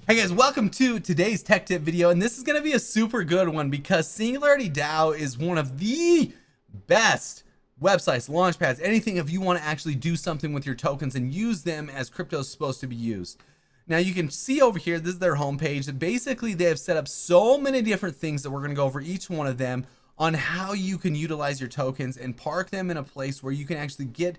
Hey guys, welcome to today's tech tip video, and this is going to be a super good one because Singularity Dao is one of the best websites, launchpads, anything if you want to actually do something with your tokens and use them as crypto is supposed to be used. Now you can see over here, this is their homepage. Basically, they have set up so many different things that we're going to go over each one of them on how you can utilize your tokens and park them in a place where you can actually get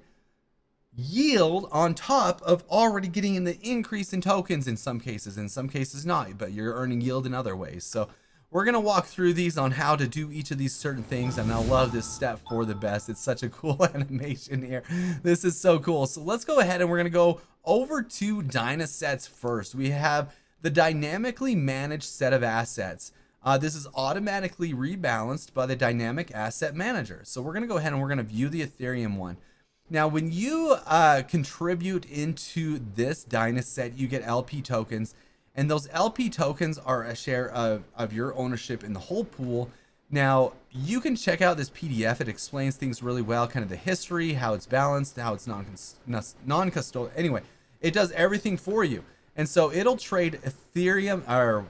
yield on top of already getting in the increase in tokens in some cases not, but you're earning yield in other ways. So we're going to walk through these on how to do each of these certain things, and I love this step for the best. It's such a cool animation here. This is so cool. So let's go ahead and we're going to go over to Dyna sets first. We have the dynamically managed set of assets. This is automatically rebalanced by the dynamic asset manager. So we're going to go ahead and we're going to view the Ethereum one. Now, when you contribute into this Dyna set, you get LP tokens, and those LP tokens are a share of your ownership in the whole pool. Now, you can check out this PDF. It explains things really well, kind of the history, how it's balanced, how it's non-custodial. Anyway, it does everything for you. And so it'll trade Ethereum, or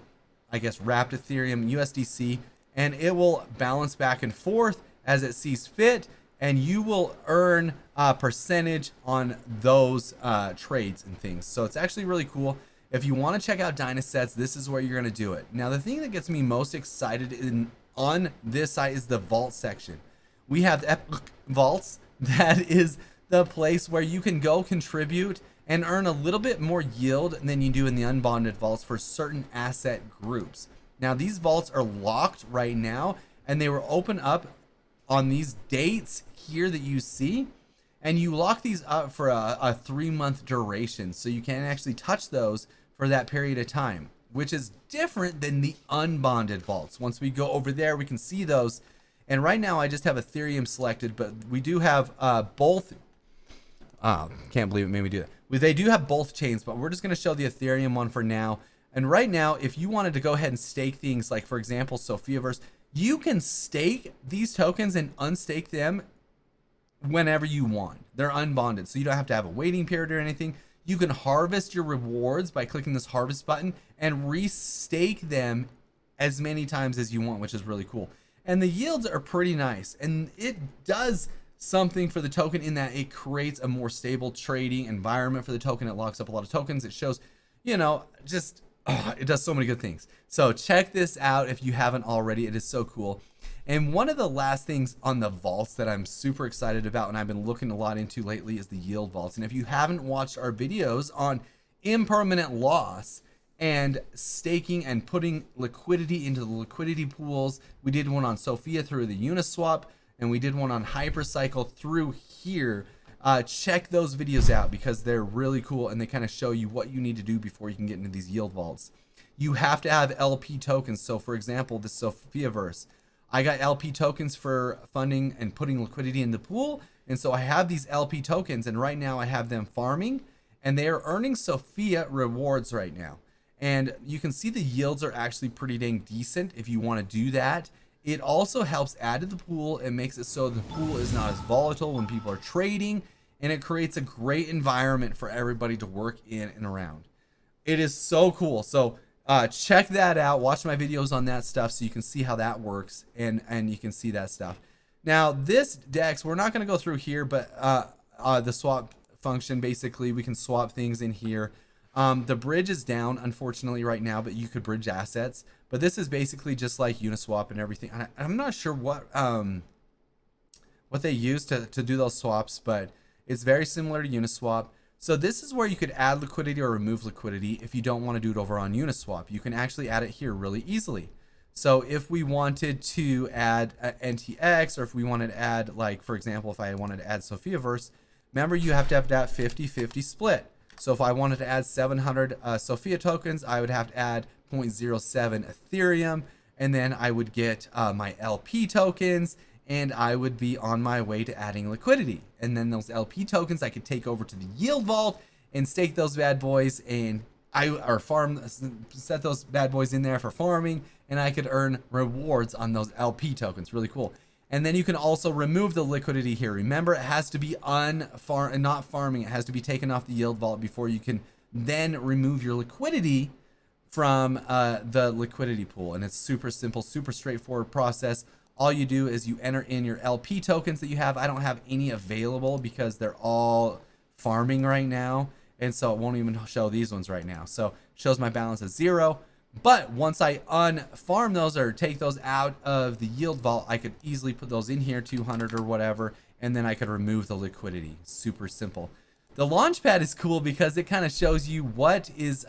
I guess wrapped Ethereum, USDC, and it will balance back and forth as it sees fit, and you will earn a percentage on those trades and things. So it's actually really cool. If you want to check out Dyna sets, this is where you're going to do it. Now, the thing that gets me most excited on this site is the vault section. We have Epic Vaults. That is the place where you can go contribute and earn a little bit more yield than you do in the Unbonded vaults for certain asset groups. Now, these vaults are locked right now, and they will open up on these dates here that you see, and you lock these up for a 3-month duration, so you can't actually touch those for that period of time, which is different than the Unbonded vaults. Once we go over there, we can see those, and right now I just have Ethereum selected, but we do have both. Can't believe it made me do that. They do have both chains, but we're just going to show the Ethereum one for now. And right now, if you wanted to go ahead and stake things, like for example Sophia, you can stake these tokens and unstake them whenever you want. They're unbonded, so you don't have to have a waiting period or anything. You can harvest your rewards by clicking this harvest button and restake them as many times as you want, which is really cool. And the yields are pretty nice, and it does something for the token in that it creates a more stable trading environment for the token. It locks up a lot of tokens. It shows, just it does so many good things. So check this out if you haven't already. It is so cool. And one of the last things on the vaults that I'm super excited about and I've been looking a lot into lately is the yield vaults. And if you haven't watched our videos on impermanent loss and staking and putting liquidity into the liquidity pools, we did one on Sophia through the Uniswap, and we did one on Hypercycle through here. Check those videos out because they're really cool, and they kind of show you what you need to do before you can get into these yield vaults. You have to have LP tokens. So for example, this Sophia I got LP tokens for funding and putting liquidity in the pool, and so I have these LP tokens, and right now I have them farming, and they are earning Sophia rewards right now. And you can see the yields are actually pretty dang decent if you want to do that. It also helps add to the pool and makes it so the pool is not as volatile when people are trading, and it creates a great environment for everybody to work in and around. It is so cool. So check that out. Watch my videos on that stuff so you can see how that works, and you can see that stuff. Now, this DEX, we're not going to go through here, but the swap function, basically, we can swap things in here. The bridge is down, unfortunately, right now, but you could bridge assets. But this is basically just like Uniswap and everything. I'm not sure what they use to do those swaps, but it's very similar to Uniswap. So this is where you could add liquidity or remove liquidity if you don't want to do it over on Uniswap. You can actually add it here really easily. So if we wanted to add NTX, or if we wanted to add, like, for example, if I wanted to add Sophia, remember you have to have that 50-50 split. So if I wanted to add 700 Sophia tokens, I would have to add 0.07 Ethereum, and then I would get my LP tokens, and I would be on my way to adding liquidity. And then those LP tokens I could take over to the yield vault and stake those bad boys, and set those bad boys in there for farming, and I could earn rewards on those LP tokens. Really cool. And then you can also remove the liquidity here. Remember, it has to be not farming. It has to be taken off the yield vault before you can then remove your liquidity from the liquidity pool, and it's super simple, super straightforward process. All you do is you enter in your LP tokens that you have. I don't have any available because they're all farming right now, and so it won't even show these ones right now. So it shows my balance as 0. But once I unfarm those or take those out of the yield vault, I could easily put those in here, 200 or whatever, and then I could remove the liquidity. Super simple. The launchpad is cool because it kind of shows you what is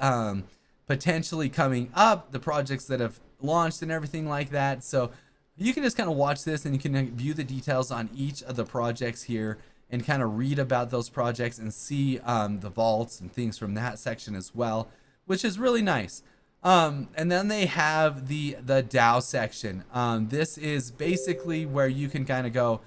potentially coming up, the projects that have launched and everything like that. So you can just kind of watch this and you can view the details on each of the projects here and kind of read about those projects and see the vaults and things from that section as well, which is really nice. And then they have the DAO section. This is basically where you can kind of go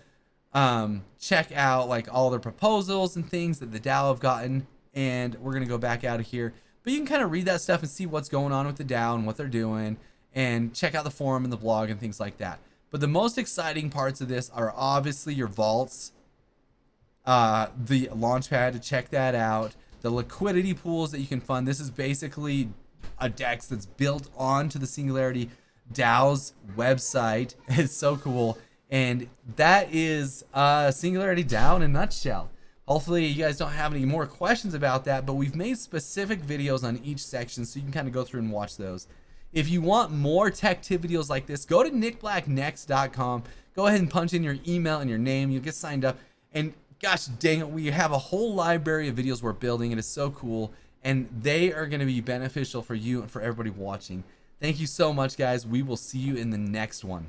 check out like all the proposals and things that the DAO have gotten. And we're going to go back out of here. But you can kind of read that stuff and see what's going on with the DAO and what they're doing. And check out the forum and the blog and things like that. But the most exciting parts of this are obviously your vaults. The launchpad, to check that out. The liquidity pools that you can fund. This is basically a DEX that's built onto the Singularity DAO's website. It's so cool. And that is Singularity DAO in a nutshell. Hopefully you guys don't have any more questions about that, but we've made specific videos on each section so you can kind of go through and watch those. If you want more tech tip videos like this, go to nickblacknext.com. Go ahead and punch in your email and your name. You'll get signed up. And gosh dang it, we have a whole library of videos we're building. It is so cool. And they are going to be beneficial for you and for everybody watching. Thank you so much, guys. We will see you in the next one.